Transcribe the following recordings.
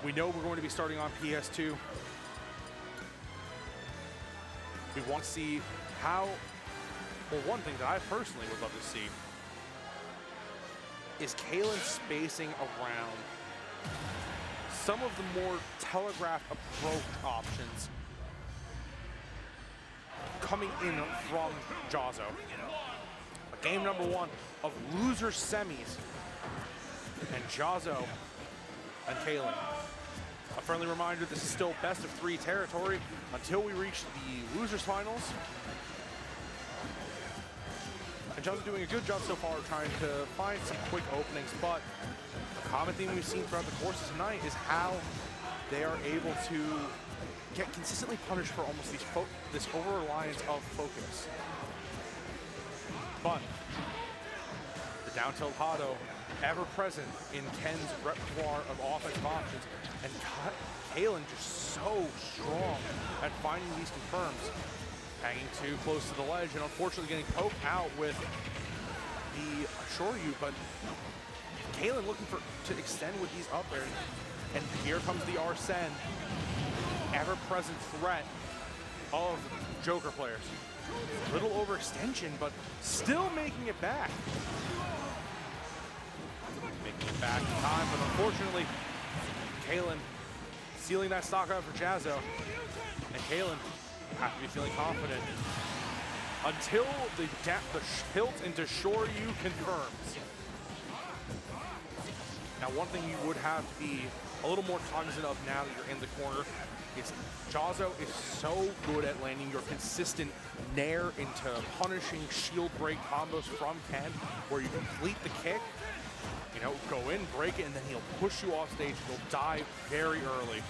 We know we're going to be starting on PS2. We want to see how, well, one thing that I personally would love to see is Kailen spacing around some of the more telegraphed approach options coming in from Jahzzo. Game number 1 of loser semis, and Jahzzo and Kailen. A friendly reminder, this is still best of 3 territory until we reach the losers finals. And Jahzzo doing a good job so far trying to find some quick openings, but a common theme we've seen throughout the course of tonight is how they are able to get consistently punished for almost this over-reliance of focus. But the down tilt Hado, ever present in Ken's repertoire of offensive options, and Kailen just so strong at finding these confirms. Hanging too close to the ledge and unfortunately getting poked out with the Shoryu, but Kailen looking to extend with these up air. And here comes the Arsene, ever-present threat of Joker players. Little overextension, but still making it back. Making it back in time, but unfortunately, Kailen sealing that stock out for Jahzzo. And Kailen have to be feeling confident until the tilt into Shoryu confirms. Now, one thing you would have to be a little more cognizant of now that you're in the corner is Jahzzo is so good at landing your consistent nair into punishing shield break combos from Ken, where you complete the kick, you know, go in, break it, and then he'll push you off stage. He'll die very early.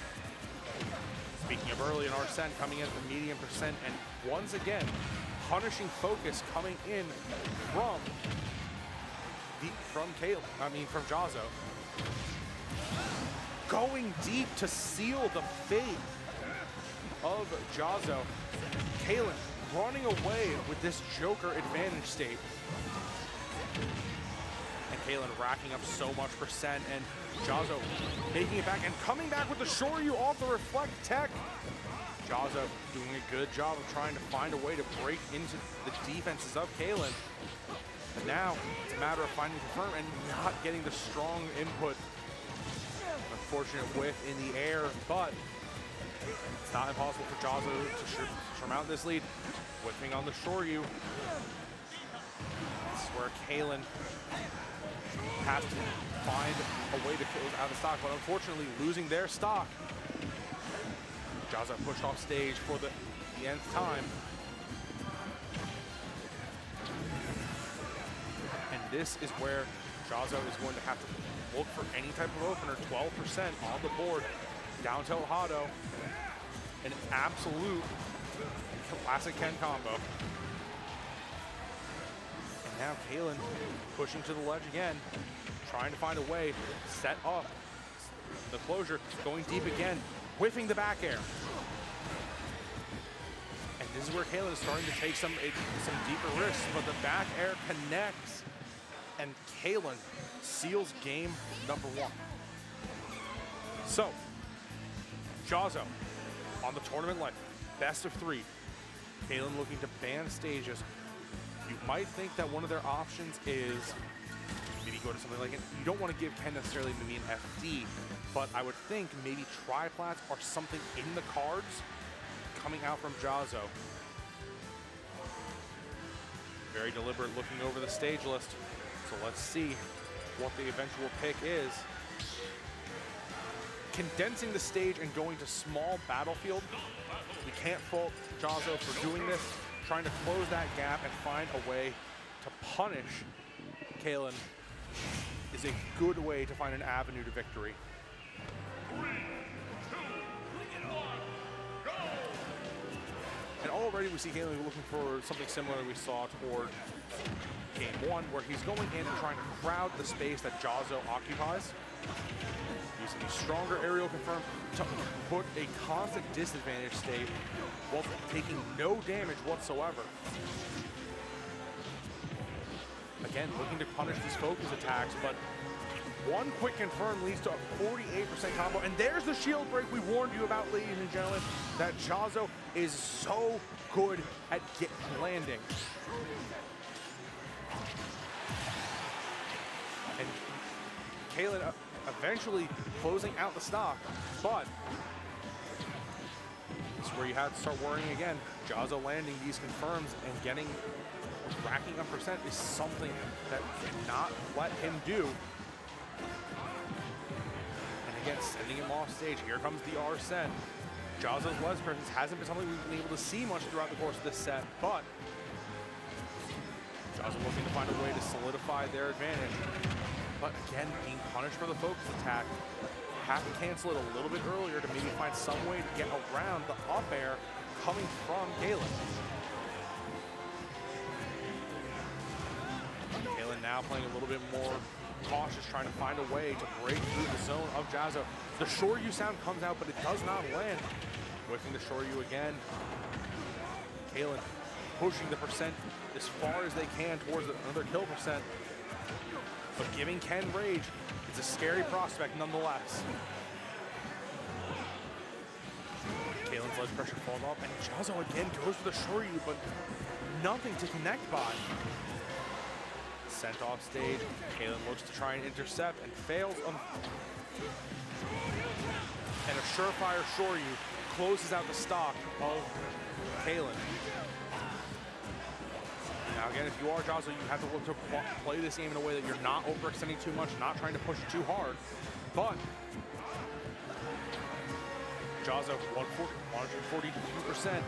Speaking of early, an Arsene coming in at the medium percent, and once again, punishing focus coming in from Jahzzo. Going deep to seal the fate of Jahzzo. Kailen running away with this Joker advantage state. And Kailen racking up so much percent, and Jahzzo making it back and coming back with the Shoryu off the reflect tech. Jahzzo doing a good job of trying to find a way to break into the defenses of Kailen. But now it's a matter of finding confirm and not getting the strong input. Unfortunate whiff in the air, but it's not impossible for Jahzzo to surmount this lead. Whipping on the Shoryu. This is where Kailen has to find a way to close out of stock, but unfortunately losing their stock. Jahzzo pushed off stage for the nth time. And this is where Jahzzo is going to have to look for any type of opener. 12% on the board. Down tilt Hado. An absolute classic Ken combo. And now Kailen pushing to the ledge again, trying to find a way, set up the closure, going deep again, whiffing the back air. And this is where Kailen is starting to take some deeper risks, but the back air connects, and Kailen seals game number 1. So, Jahzzo on the tournament life, best of 3. Kailen looking to ban stages. You might think that one of their options is maybe go to something like it. You don't want to give Ken necessarily maybe an FD, but I would think maybe triplats or something in the cards coming out from Jahzzo. Very deliberate looking over the stage list. So let's see what the eventual pick is. Condensing the stage and going to small battlefield. We can't fault Jahzzo for doing this, trying to close that gap and find a way to punish Kailen is a good way to find an avenue to victory. And already we see Kailen looking for something similar we saw toward game 1, where he's going in and trying to crowd the space that Jahzzo occupies. Using a stronger aerial confirm to put a constant disadvantage state while taking no damage whatsoever. Again, looking to punish these focus attacks, but One quick confirm leads to a 48% combo, and there's the shield break we warned you about, ladies and gentlemen, that Jahzzo is so good at landing. And Kailen eventually closing out the stock, but this is where you have to start worrying again. Jahzzo landing these confirms and racking up percent is something that cannot let him do. And again, sending him off stage. Here comes the Arsene. Jahzzo's ledge presence hasn't been something we've been able to see much throughout the course of this set, but Jahzzo looking to find a way to solidify their advantage. But again, being punished for the focus attack, have to cancel it a little bit earlier to maybe find some way to get around the up air coming from Kailen. Kailen now playing a little bit more cautious, trying to find a way to break through the zone of Jahzzo. The Shoryu sound comes out, but it does not land. Whiffing the Shoryu again. Kailen pushing the percent as far as they can towards another kill percent. But giving Ken rage, it's a scary prospect nonetheless. Kailen's ledge pressure falls off, and Jahzzo again goes for the Shoryu, but nothing to connect by. Sent off stage, Kailen looks to try and intercept and fails. And a surefire Shoryu closes out the stock of Kailen. Now again, if you are Jahzzo, you have to look to play this game in a way that you're not overextending too much, not trying to push it too hard. But Jahzzo 142%,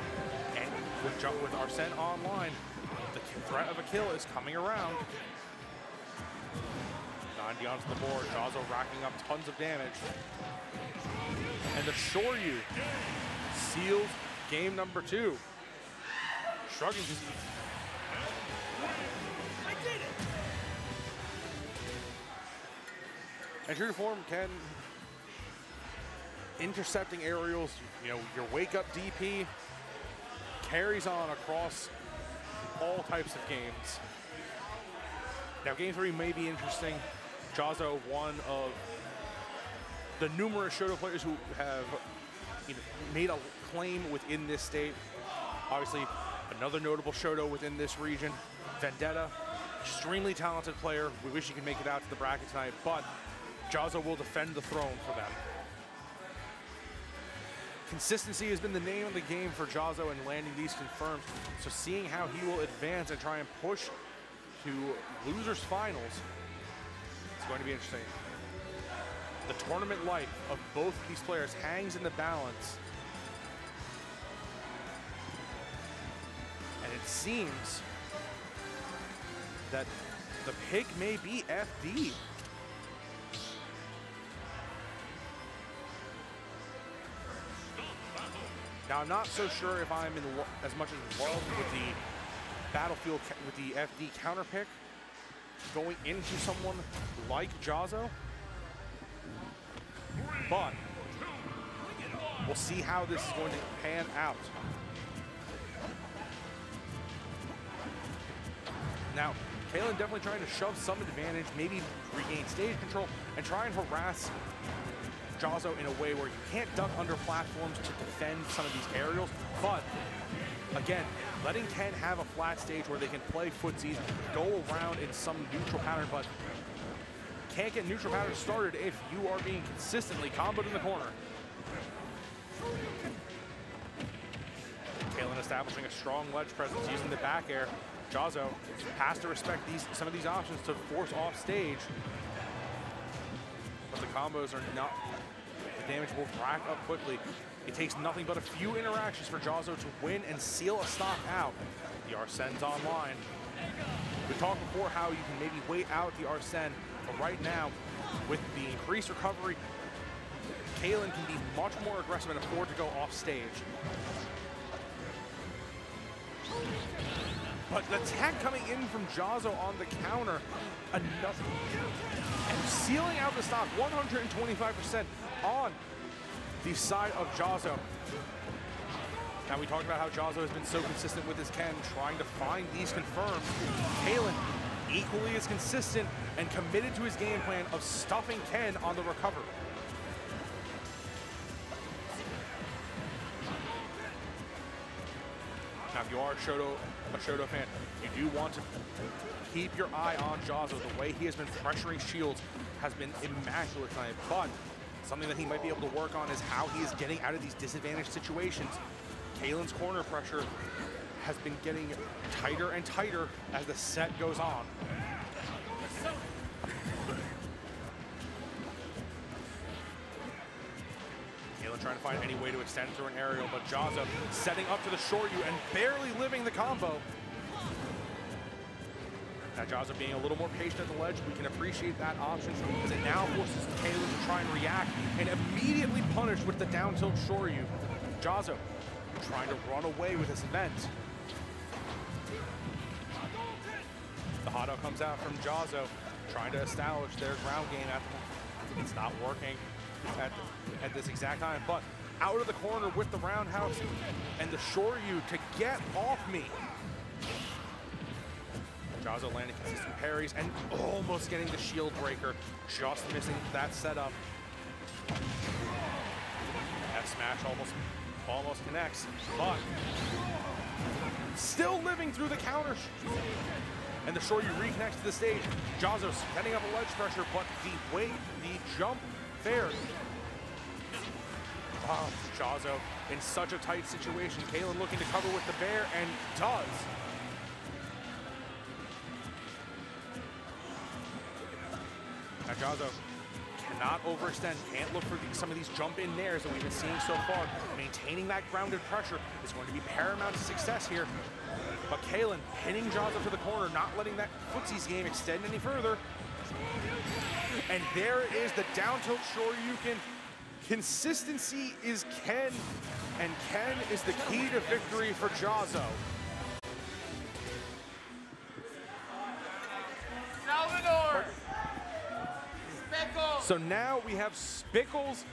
and with Arsene online, the threat of a kill is coming around. 90 onto the board, Jahzzo racking up tons of damage. And the Shoryu seals game number 2. Shrugging his... And true to form, Ken, intercepting aerials, you know, your wake-up DP carries on across all types of games. Now, game 3 may be interesting. Jahzzo, one of the numerous Shoto players who have made a claim within this state. Obviously, another notable Shoto within this region, Vendetta, extremely talented player. We wish he could make it out to the bracket tonight, but Jahzzo will defend the throne for them. Consistency has been the name of the game for Jahzzo in landing these confirmed, so seeing how he will advance and try and push to losers finals, it's going to be interesting. The tournament life of both these players hangs in the balance. And it seems that the pick may be FD. Now, I'm not so sure if I'm in as much as love with the Battlefield, with the FD counter pick going into someone like Jahzzo, but we'll see how this is going to pan out. Now, Kailen definitely trying to shove some advantage, maybe regain stage control, and try and harass Jahzzo in a way where you can't duck under platforms to defend some of these aerials, but again, letting Ken have a flat stage where they can play footsies, go around in some neutral pattern, but can't get neutral pattern started if you are being consistently comboed in the corner. Kailen establishing a strong ledge presence using the back air. Jahzzo has to respect some of these options to force off stage. But the combos are not, the damage will rack up quickly. It takes nothing but a few interactions for Jahzzo to win and seal a stock out. The Arsene's online. We talked before how you can maybe wait out the Arsene, but right now, with the increased recovery, Kailen can be much more aggressive and afford to go off stage. But the attack coming in from Jahzzo on the counter, enough, and sealing out the stock, 125% on the side of Jahzzo. Now we talked about how Jahzzo has been so consistent with his Ken, trying to find these confirms. Kailen equally as consistent and committed to his game plan of stuffing Ken on the recovery. Now, if you are a Shoto fan, you do want to keep your eye on Jahzzo. The way he has been pressuring shields has been immaculate tonight, but something that he might be able to work on is how he is getting out of these disadvantaged situations. Kailen's corner pressure has been getting tighter and tighter as the set goes on. Kailen trying to find any way to extend through an aerial, but Jahzzo setting up to the short U and barely living the combo. Now Jahzzo being a little more patient at the ledge, we can appreciate that option because it now forces Kailen to try and react and immediately punish with the down tilt Shoryu. Jahzzo trying to run away with this event. The Hado comes out from Jahzzo, trying to establish their ground game at the, it's not working at this exact time, but out of the corner with the roundhouse and the Shoryu to get off me. Jahzzo landing consistent parries and almost getting the shield breaker, just missing that setup. That smash almost connects, but still living through the counter. And the Shoryu reconnects to the stage. Jahzzo setting up a ledge pressure, but the jump fair. Oh, Jahzzo in such a tight situation. Kailen looking to cover with the bear and does. Now Jahzzo cannot overextend, can't look for some of these jump-in nairs that we've been seeing so far. Maintaining that grounded pressure is going to be paramount to success here. But Kailen pinning Jahzzo to the corner, not letting that footsies game extend any further. And there is the down tilt Shoryuken. Consistency is Ken, and Ken is the key to victory for Jahzzo. So now we have Spickles